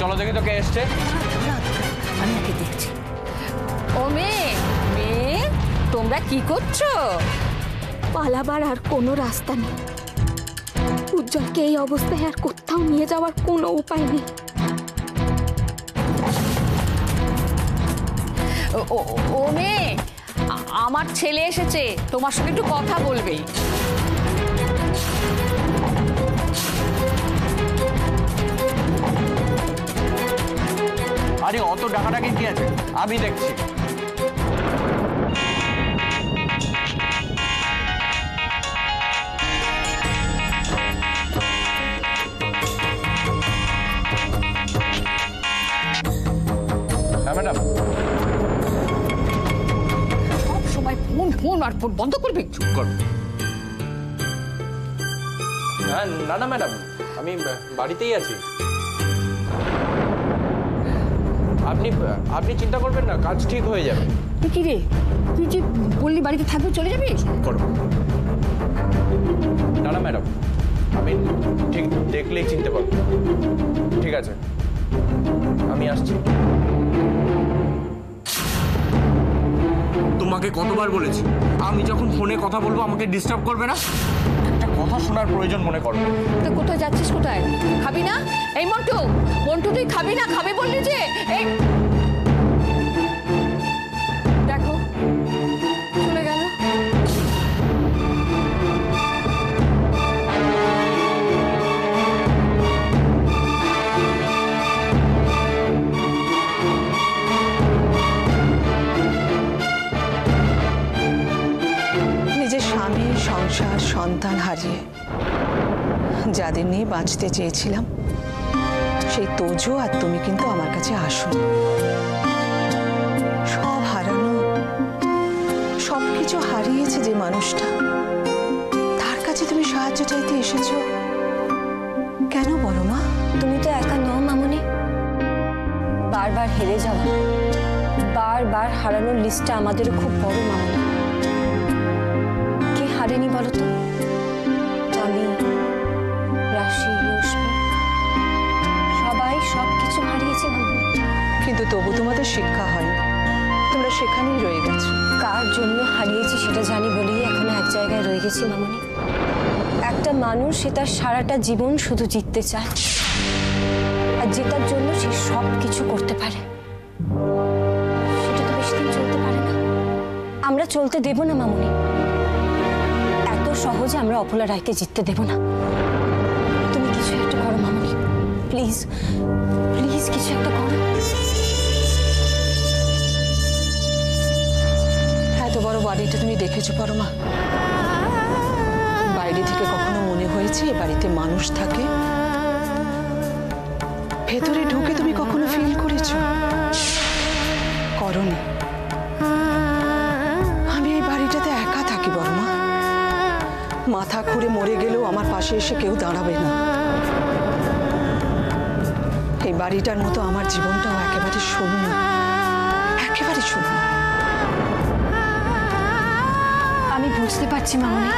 চলো দেখি তো কে এসছে। আমি ওকে দেখছি। ও মেয়ে, মেয়ে তোমরা কি করছো? পালাবার আর কোনো রাস্তা নেই। উজ্জ্বলকে এই অবস্থায় আর কোথাও নিয়ে যাওয়ার কোনো উপায় নেই। ও মেয়ে, আমার ছেলে এসেছে, তোমার সঙ্গে একটু কথা বলবে। আরে অত ডাকাডাকি কি আছে, আমি দেখছি। হ্যাঁ ম্যাডাম। সব সময় ফোন ফোন আর ফোন বন্ধ করবে। চুপ করো। হ্যাঁ না না ম্যাডাম, আমি বাড়িতেই আছি। আপনি আপনি চিন্তা করবেন না, কাজ ঠিক হয়ে যাবে। কি রে, তুই যে বললি বাড়িতে থাকবি, চলে যাবি? করো না না ম্যাডাম, আমি ঠিক দেখলেই চিনতে পারবো। ঠিক আছে, আমি আসছি। তোমাকে কতবার বলেছি, আমি যখন ফোনে কথা বলবো আমাকে ডিস্টার্ব করবে না। একটা কথা শোনার প্রয়োজন মনে করো। তুই কোথায় যাচ্ছিস? কোথায় খাবি না? এই মন্টু, মন্টু তুই খাবি না? খাবে বললি যে। এই দেখো চলে গেল। নিজের স্বামী, সংসার, সন্তান হারিয়ে যাদের নিয়ে বাঁচতে চেয়েছিলাম, সেই তোজো আর তুমি কিন্তু আমার কাছে আসো। সব হারানো, সবকিছু হারিয়েছে যে মানুষটা, তার কাছে তুমি সাহায্য চাইতে এসেছো কেন বলো মা? তুমি তো একা নও মামুনি। বারবার হেরে যাওয়া, বারবার হারানোর লিস্টটা আমাদেরও খুব বড় মামুনি। কে হারেনি বলো তো? আমি, রাশি, রশ্মি, সবাই সবকিছু হারিয়েছে মামুনি। কিন্তু তবু তোমাদের শিক্ষা হয়, তোমরা সেখানেই রয়ে গেছো। কার জন্য হারিয়েছি সেটা জানি বলেই এখনো এক জায়গায় রয়ে গেছি মামুনি। একটা মানুষ সে তার সারাটা জীবন শুধু জিততে চায়, আর জেতার জন্য সে সব কিছু করতে পারে। সেটা তো বেশি দিন চলতে পারে না। আমরা চলতে দেব না মামুনি। এত সহজে আমরা অপলা রায়কে জিততে দেব না। তুমি কিছু একটা করো মামুনি, প্লিজ প্লিজ কিছু একটা করো। এত বড় বাড়িটা তুমি দেখেছো পরমা? বাইরে থেকে কখনো মনে হয়েছে এ বাড়িতে মানুষ থাকে? ভেতরে ঢুকে তুমি কখনো ফিল করেছো? করনি। আমি এই বাড়িটাতে একা থাকি বর্মা। মাথা খুঁড়ে মরে গেলেও আমার পাশে এসে কেউ দাঁড়াবে না। এই বাড়িটার মতো আমার জীবনটাও একেবারে শূন্য, একেবারে শূন্য। আমি বুঝতে পারছি মামুনি,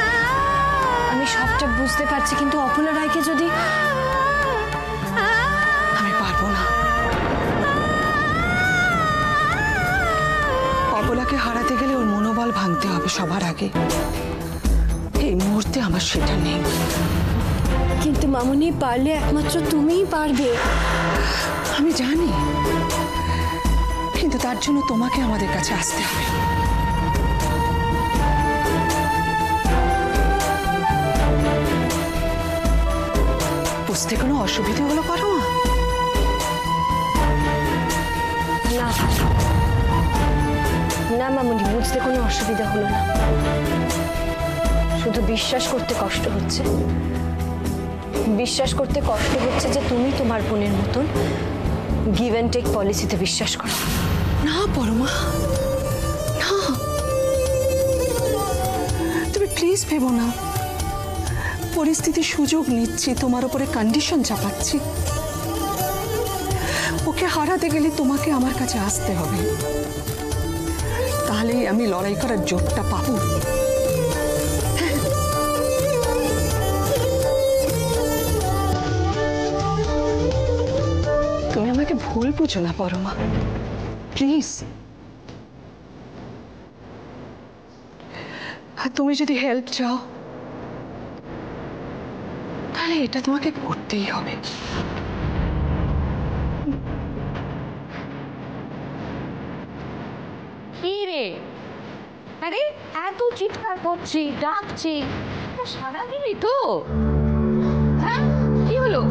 আমি সবটা বুঝতে পারছি, কিন্তু অপলা রায়কে যদি... আমি পারবো না। অপলাকে হারাতে গেলে ওর মনোবল ভাঙতে হবে সবার আগে। এই মুহূর্তে আমার সেটা নেই। কিন্তু মামুনি, পারলে একমাত্র তুমিই পারবে। আমি জানি, কিন্তু তার জন্য তোমাকে আমাদের কাছে আসতে হবে। বুঝতে কোনো অসুবিধা হলো পরমা? না না মামুনি, বুঝতে কোনো অসুবিধা হলো না। শুধু বিশ্বাস করতে কষ্ট হচ্ছে। বিশ্বাস করতে কষ্ট হচ্ছে যে তুমি তোমার বোনের মতন গিভ অ্যান্ড টেক পলিসিতে বিশ্বাস করো। না পরমা, না, তুমি প্লিজ ভেবো না। পরিস্থিতি সুযোগ নিচ্ছি, তোমার উপরে কন্ডিশন চাপাচ্ছি। ওকে হারাতে গেলে তোমাকে আমার কাছে আসতে হবে, তাহলেই আমি লড়াই করার জোরটা পাবো। তুমি আমাকে আমাকে ভুল বুঝো না পরমা, প্লিজ। আর তুমি যদি হেল্প চাও তাহলে এটা তোমাকে করতেই হবে। কি রে? আরে এত চিৎকার করছি, ডাকছি, সারা দিবি তো? হ্যাঁ, কি হলো?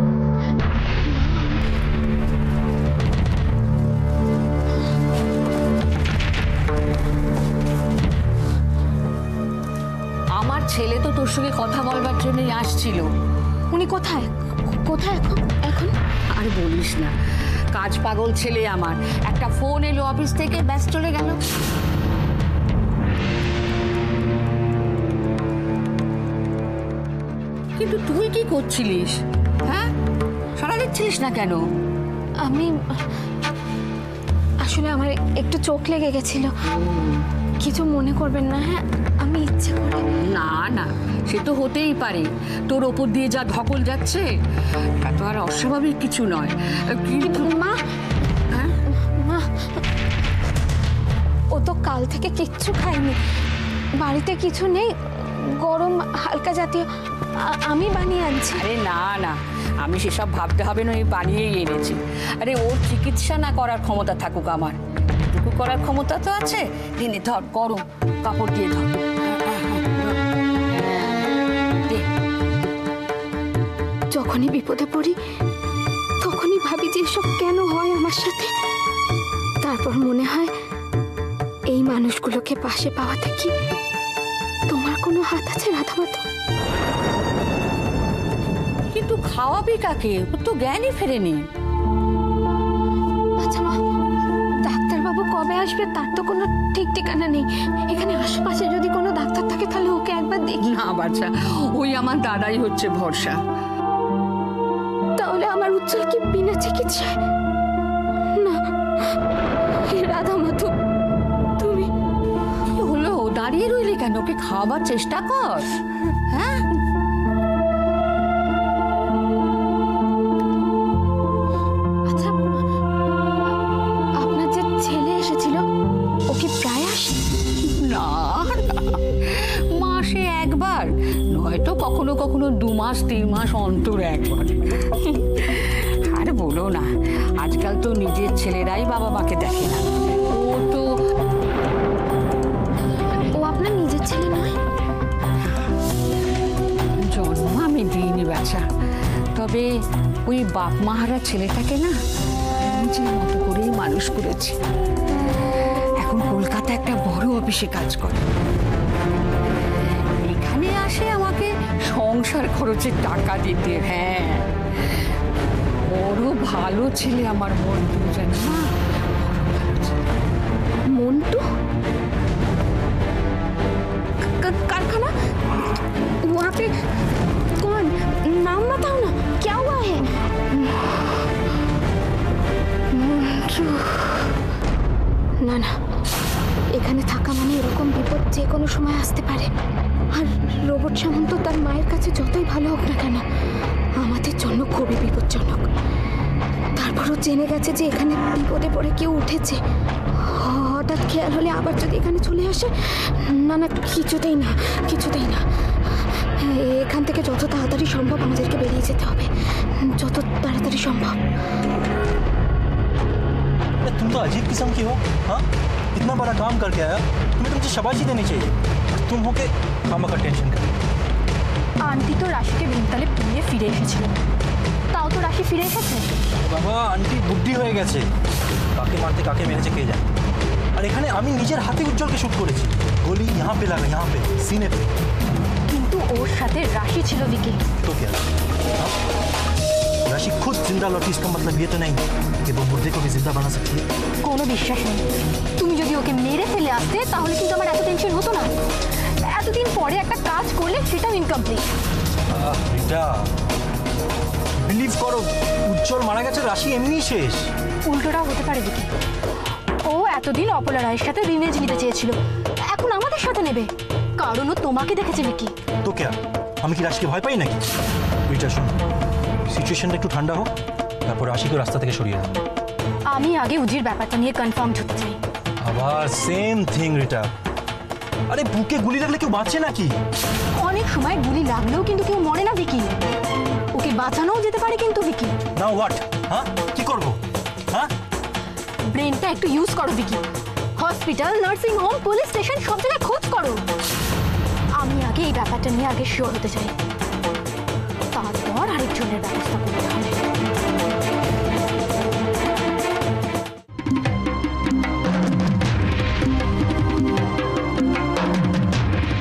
আমার ছেলে তো তোর সঙ্গে কথা বলবার জন্যই আসছিল। উনি কোথায়? কোথায় এখন? এখন আর বলিস না, কাজ পাগল ছেলে আমার। একটা ফোন এলো অফিস থেকে, ব্যাস চলে গেল। কিন্তু তুই কি করছিলিস? হ্যাঁ, সারা দিচ্ছিলিস না কেন? আমি আসলে আমার একটু চোখ লেগে গেছিল, কিছু মনে করবেন না। হ্যাঁ, আমি ইচ্ছে করে। না না, সে তো হতেই পারে। তোর ওপর দিয়ে যা ধকল যাচ্ছে তা তো আর অস্বাভাবিক কিছু নয়। কিন্তু মা, হ্যাঁ, মা, ও তো কাল থেকে কিচ্ছু খায়নি, বাড়িতে কিছু নেই, গরম হালকা জাতীয় আমি বানিয়ে আনছি। আরে না না, আমি সেসব ভাবতে হবে না, আমি বানিয়েই এনেছি। আরে ওর চিকিৎসা না করার ক্ষমতা থাকুক, আমার এটুকু করার ক্ষমতা তো আছে। দিনে ধর, গরম কাপড় দিয়ে ধর। দে। যখনই বিপদে পড়ি তখনই ভাবি যে এসব কেন হয় আমার সাথে। তারপর মনে হয় এই মানুষগুলোকে পাশে পাওয়াতে কি তোমার কোনো হাত আছে রাধামাধব? কিন্তু খাওয়াবি কাকে? ওর তো জ্ঞানই ফেরেনি। আচ্ছা মা, ডাক্তারবাবু কবে আসবে তার তো কোনো ঠিক ঠিকানা নেই। এখানে আশেপাশে যদি কোনো ডাক্তার থাকে তাহলে ওকে একবার দেখি। না বাচ্চা, ওই আমার দাদাই হচ্ছে ভরসা। তাহলে আমার উজ্জ্বল কি বিনা চিকিৎসায়? না রাধামাধব, তুমি কি হলো? দাঁড়িয়ে রইলি কেন? ওকে খাওয়াবার চেষ্টা কর। হ্যাঁ, আচ্ছা, আপনার যে ছেলে এসেছিল ও কি প্রায় আসে? না না, মাসে একবার, নয়তো কখনো কখনো 2 মাস 3 মাস অন্তর একবার। আর বলো না, আজকাল তো নিজের ছেলেরাই বাবা মাকে দেখে না। ও তো ও আপনার নিজের ছেলে নয়? জন্ম আমি দিইনি বাচ্চা, তবে ওই বাপ মাহারা ছেলেটাকে না নিজের মতো করেই মানুষ করেছি। এখন কলকাতা একটা বড় অফিসে কাজ করে। এখানে আসে আমাকে সংসার খরচের টাকা দিতে। হ্যাঁ, বড় ভালো ছেলে আমার মন্টু, জানি না? মন্টু? कारखाना वहाँ पे कौन? नाम बताओ ना, क्या हुआ है? মন্টু? না না, এখানে থাকা মানে এরকম বিপদ যে কোনো সময় আসতে পারে। আর রোবট সামন্ত তার মায়ের কাছে যতই ভালো হোক না কেন, আমাদের জন্য খুবই বিপজ্জনক। তারপরও জেনে গেছে যে এখানে বিপদে পড়ে কেউ উঠেছে। হঠাৎ খেয়াল হলে আবার যদি এখানে চলে আসে, না না, কিছুতেই না, কিছুতেই না। এখান থেকে যত তাড়াতাড়ি সম্ভব আমাদেরকে বেরিয়ে যেতে হবে, যত তাড়াতাড়ি সম্ভব। तुम तो अजीब किस्म की हो। हाँ, इतना बड़ा काम करके आया, तुम्हें तुमसे शाबाशी देनी चाहिए। तुम हो के मामा का टेंशन कर। আন্টি তো রাশিকে ভীমতালে পুড়িয়ে ফিরে এসেছিল, তাও তো রাশি ফিরে এসেছে। বাবা, আন্টি বুদ্ধি হয়ে গেছে, কাকে মারতে কাকে মেরেছে কে জানে। আর এখানে আমি নিজের হাতে উজ্জ্বলকে শুট করেছি, गोली यहाँ पे लगा, यहाँ पे सीने पे। কিন্তু ওর সাথে রাশি ছিল विकी। तो क्या हाँ? राशि खुद जिंदा लौटी, इसका मतलब ये तो नहीं कि वो मुर्दे को भी जिंदा बना सकती है। কোনো বিশ্বাস নেই। তুমি যদি ওকে মেরে ফেলে আসতে তাহলে কিন্তু আমার এত টেনশন হতো না। এতদিন পরে একটা কাজ করলে সেটাও ইনকমপ্লিট। এটা বিলিভ করো, উজ্জ্বল মারা গেছে, রাশি এমনিই শেষ। উল্টোটাও হতে পারে विकी। ও এতদিন অপলা রায়ের সাথে রিভেঞ্জ নিতে চেয়েছিল, এখন আমাদের সাথে নেবে, কারণ ও তোমাকে দেখেছে विकी। তো क्या আমি কি রাশিকে ভয় পাই নাকি? ওইটা শোনো, সিচুয়েশনটা একটু ঠান্ডা হোক, তারপর রাশিকে রাস্তা থেকে সরিয়ে দাও। আমি আগে উজির ব্যাপারটা নিয়ে কনফার্ম হতে চাই। আবার সেম থিং রিটা। আরে বুকে গুলি লাগলে কেউ বাঁচে নাকি? অনেক সময় গুলি লাগলেও কিন্তু কেউ মরে না ভিকি, ওকে বাঁচানোও যেতে পারে কিন্তু ভিকি। Now what? হ্যাঁ, কি করব? হ্যাঁ, ব্রেনটা একটু ইউজ করো Vicky. Hospital, nursing home, police station সব জায়গায় খোঁজ করো। আমি আগে এই ব্যাপারটা নিয়ে আগে শিওর হতে চাই, তারপর আরেকজনের ব্যবস্থা করতে হবে।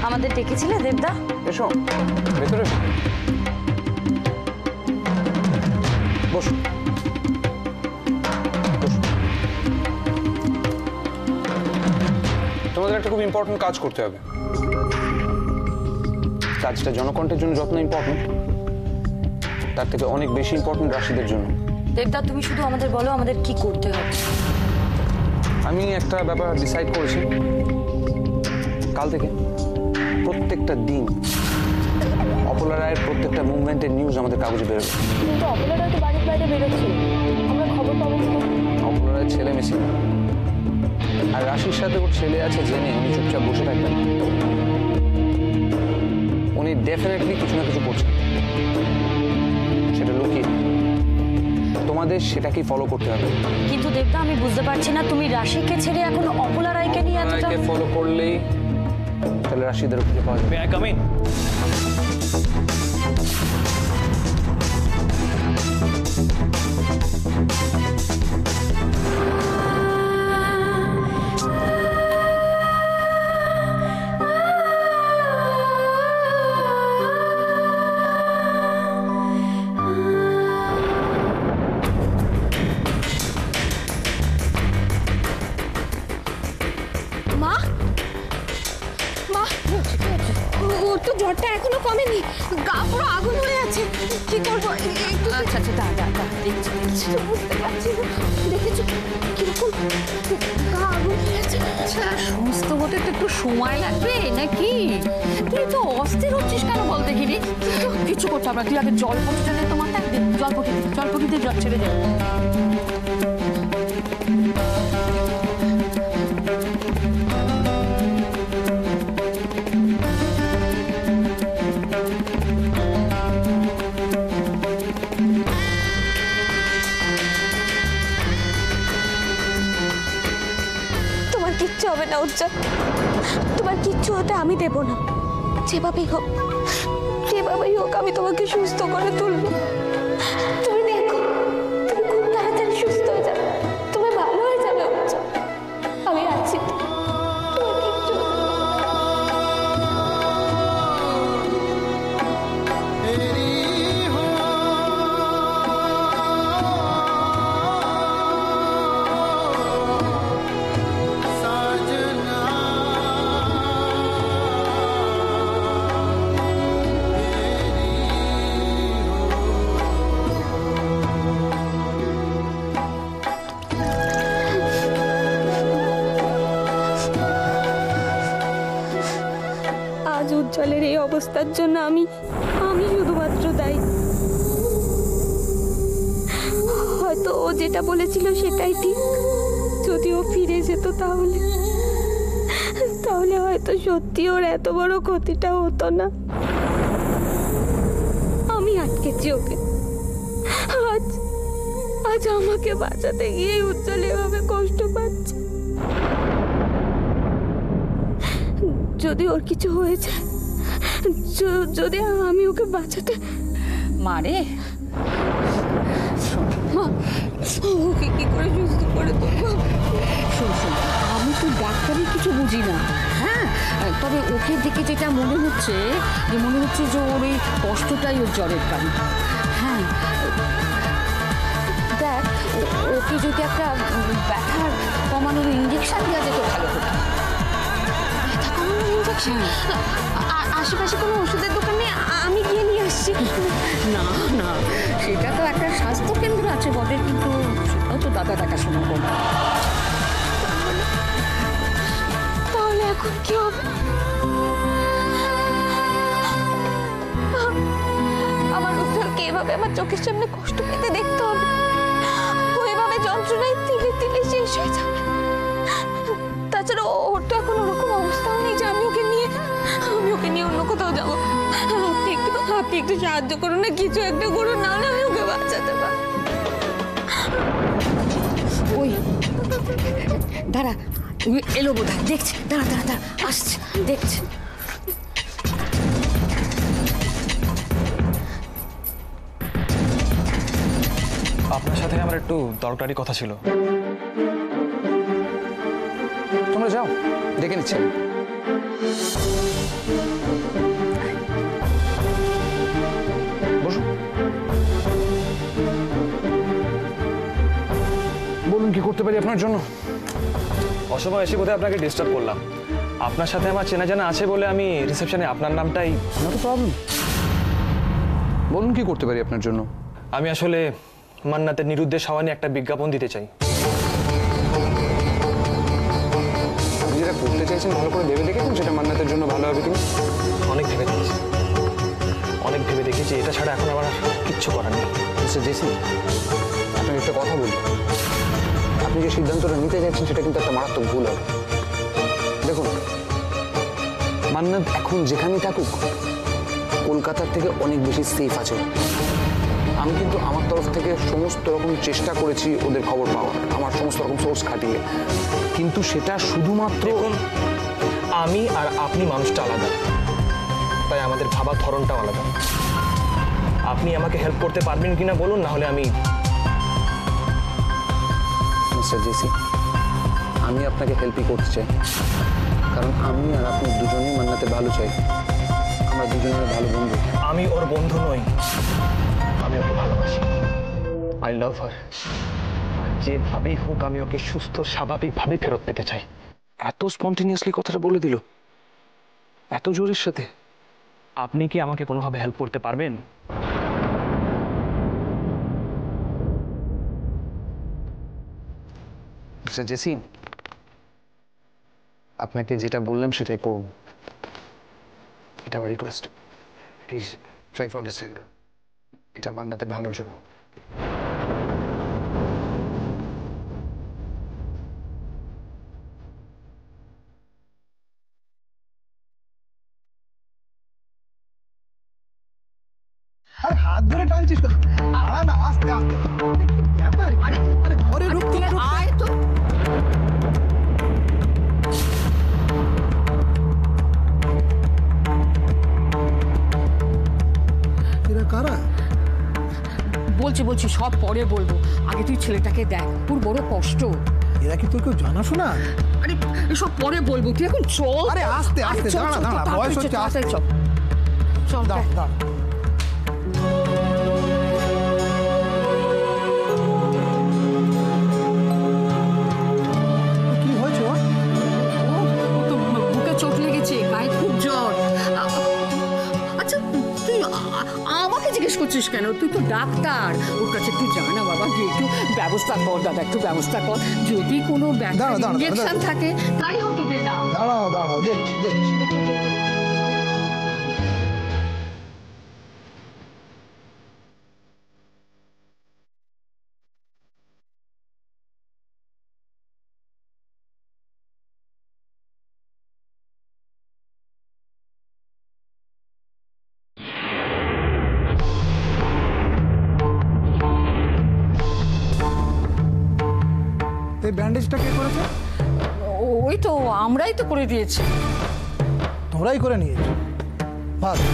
আমাদের ডেকেছিলে দেবদা? এসো ভেতরে এসো। বসো বসো। তোমাদের একটা খুব ইম্পর্টেন্ট কাজ করতে হবে। কাজটা জনকণ্ঠের জন্য যত ইম্পর্টেন্ট, তার থেকে অনেক বেশি ইম্পর্টেন্ট রাশিদের জন্য। দেবদা তুমি শুধু আমাদের বলো আমাদের কি করতে হবে। আমি একটা ব্যাপার ডিসাইড করেছি, কাল থেকে প্রত্যেকটা দিন অপলা রায়ের প্রত্যেকটা মুভমেন্টের নিউজ আমাদের কাগজে বেরোবে। কিন্তু অপলা রায় তো বাড়ির বাইরে বেরোচ্ছে, আমরা খবর পাবো কি? অপলা রায়ের ছেলে মিসিং, আর রাশির সাথে ওর ছেলে আছে জেনে উনি চুপচাপ বসে থাকবেন। উনি ডেফিনেটলি কিছু না কিছু করছেন, সেটা লুকিয়ে। তোমাদের সেটাকেই ফলো করতে হবে। কিন্তু দেবদা আমি বুঝতে পারছি না, তুমি রাশিকে ছেড়ে এখন অপলা রায়কে নিয়ে এতটা ফলো করলেই তাহলে রাশিদের খুঁজে পাওয়া যাবে। মা, মা, ওর তো জ্বরটা এখনো কমেনি, গা পুরো আগুন হয়ে আছে। কি করবো? আচ্ছা আচ্ছা, দাঁড়া দেখছি। বুঝতে পারছি না, দেখেছো কিরকম গা আগুন হয়ে আছে। সুস্থ হতে তো একটু সময় লাগবে নাকি? তুই তো অস্থির হচ্ছিস কেন বলতে গিরি? কিছু করতে হবে না, তুই আগে জল পটিটা দে, তোমার একদিন জল পটিতে জল ছেড়ে যাবে। তোমার কিচ্ছু হবে না উজ্জ্বল, তোমার কিচ্ছু হতে আমি দেব না। যেভাবেই হোক আমি তোমাকে সুস্থ করে তুলবো। তুমি দেখো, তুমি খুব তাড়াতাড়ি সুস্থ হয়ে যাবে, তুমি ভালো হয়ে যাবে উজ্জ্বল। আমি আছি, তোমার কিচ্ছু হবে না। আজ উজ্জ্বলের এই অবস্থার জন্য আমি শুধুমাত্র দায়ী। হয়তো ও যেটা বলেছিল সেটাই ঠিক, যদি ও ফিরে যেত তাহলে হয়তো সত্যি ওর এত বড় ক্ষতিটা হতো না। আমি আটকেছি ওকে। আজ আমাকে বাঁচাতে গিয়ে উজ্জ্বল এভাবে কষ্ট পাচ্ছে। যদি ওর কিছু হয়েছে, যদি আমি ওকে বাঁচাতে মারে, মা, ওকে কি করে সুস্থ করে তুলবো? শোন, আমি তো ডাক্তারের কিছু বুঝি না, হ্যাঁ, তবে ওকে দেখে যেটা মনে হচ্ছে যে ওর এই কষ্টটাই ওর জ্বরের কারণ। হ্যাঁ, দেখ, ওকে যদি একটা ব্যথার কমানোর ইঞ্জেকশন দেওয়া যেত ভালো হতো। আশেপাশে কোনো ওষুধের দোকান নেই? আমি গিয়ে নিয়ে আসছি। না, সেটা তো একটা স্বাস্থ্য কেন্দ্র আছে বটে, কিন্তু সেটাও তো দাদা দেখাশোনা করবে। তাহলে এখন কি হবে? আমার উজ্জ্বলকে এভাবে আমার চোখের সামনে কষ্ট পেতে দেখতে হবে, ওইভাবে যন্ত্রণা যন্ত্রণায় তিলে তিলে শেষ হয়ে যাবে। তাছাড়া ওর তো এখন ওরকম অবস্থাও নেই যে আমি ওকে নিয়ে অন্য কোথাও যাবো। আপনি একটু সাহায্য করুন না, কিছু একটা করুন, না হলে আমি ওকে বাঁচাতে পারবো। ওই দাঁড়া, এলো বোধ হয়, দেখছে, দাঁড়া দাঁড়া দাঁড়া, আসছে, দেখছে। আপনার সাথে আমার একটু দরকারি কথা ছিল। তোমরা যাও, ডেকে নিচ্ছে। বসো, বলুন কি করতে পারি আপনার জন্য? অসময় এসে বোধহয় আপনাকে ডিস্টার্ব করলাম। আপনার সাথে আমার চেনা জানা আছে বলে আমি রিসেপশনে আপনার নামটাই। নো প্রবলেম, বলুন কি করতে পারি আপনার জন্য? আমি আসলে মান্নাতের নিরুদ্দেশ হওয়া নিয়ে একটা বিজ্ঞাপন দিতে চাই। আপনি যেটা করতে চাইছেন ভালো করে ভেবে দেখেছেন সেটা মান্নাতের জন্য ভালো হবে কিনা? অনেক ভেবে দেখেছি, এটা ছাড়া এখন আমার আর কিচ্ছু করার নেই। মিস্টার জেসি, আপনাকে একটা কথা বলি, আপনি যে সিদ্ধান্তটা নিতে চাইছেন সেটা কিন্তু একটা মারাত্মক ভুল হবে। দেখুন, মান্নাত এখন যেখানেই থাকুক কলকাতার থেকে অনেক বেশি সেফ আছে। আমি কিন্তু আমার তরফ থেকে সমস্ত রকম চেষ্টা করেছি ওদের খবর পাওয়ার, আমার সমস্ত রকম সোর্স খাটিয়ে, কিন্তু সেটা শুধুমাত্র আমি আর আপনি মানুষটা আলাদা, তাই আমাদের ভাবার ধরনটাও আলাদা। আপনি আমাকে হেল্প করতে পারবেন কিনা বলুন, না হলে আমি। মিস্টার জেসি, আমি আপনাকে হেল্পই করতে চাই, কারণ আমি আর আপনি দুজনেই মান্নাতের ভালো চাই। আমরা দুজনের ভালো বন্ধু। আমি ওর বন্ধু নই, আমি ওকে ভালোবাসি। আই লাভ হার। যেভাবেই হোক আমি ওকে সুস্থ স্বাভাবিকভাবে ফেরত পেতে চাই। এত স্পন্টেনিয়াসলি কথাটা বলে দিল, এত জোরের সাথে। আপনি কি আমাকে কোনোভাবে হেল্প করতে পারবেন? মিস্টার জেসি, আপনাকে যেটা বললাম সেটাই করুন, এটা আমার request. Please try for this. এটা মান্নাতের ভালোর জন্য। হাত ধরে টানছিস তো? না, আস্তে আস্তে। আরে রুক তো, আয় তো। এরা কারা? বলছি সব পরে বলবো, আগে তুই ছেলেটাকে দেখ, তোর বড় কষ্ট। এরা কি তোর কেউ জানাশোনা? আরে এসব পরে বলবো, তুই এখন চল। আরে আস্তে আস্তে, চল, দাঁড়া চল, দাঁড়া, তাড়াতাড়ি বয়স চল, হচ্ছে, তাড়াতাড়ি চল। চল, দাঁড়া দেখ। দাঁড়া। কি হয়েছে ওর? ও তো বুকে চোট লেগেছে, গায়ে খুব জ্বর। আচ্ছা, তুই আমাকে জিজ্ঞেস করছিস কেন? তুই তো ডাক্তার, ওর কাছে একটু যা না বাবা, গিয়ে একটু ব্যবস্থা কর দাদা, একটু ব্যবস্থা কর। যদি কোনো দাঁড়া, দাঁড়া, ইঞ্জেকশন দাঁড়া। থাকে তাই হতে দে না। দাঁড়াও দাঁড়াও, দেখছি দেখছি। এই ব্যান্ডেজটা কে করেছে? ওই তো আমরাই তো করে দিয়েছি। তোমরাই করে নিয়েছো? ভালো।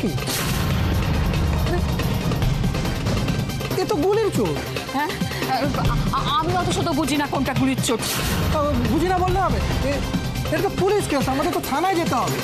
কি এ তো গুলির চোট। হ্যাঁ, আমি অত শত বুঝি না কোনটা গুলির চোট। বুঝি না বললে হবে, এটা তো পুলিশ কেস, আমাদের তো থানায় যেতে হবে।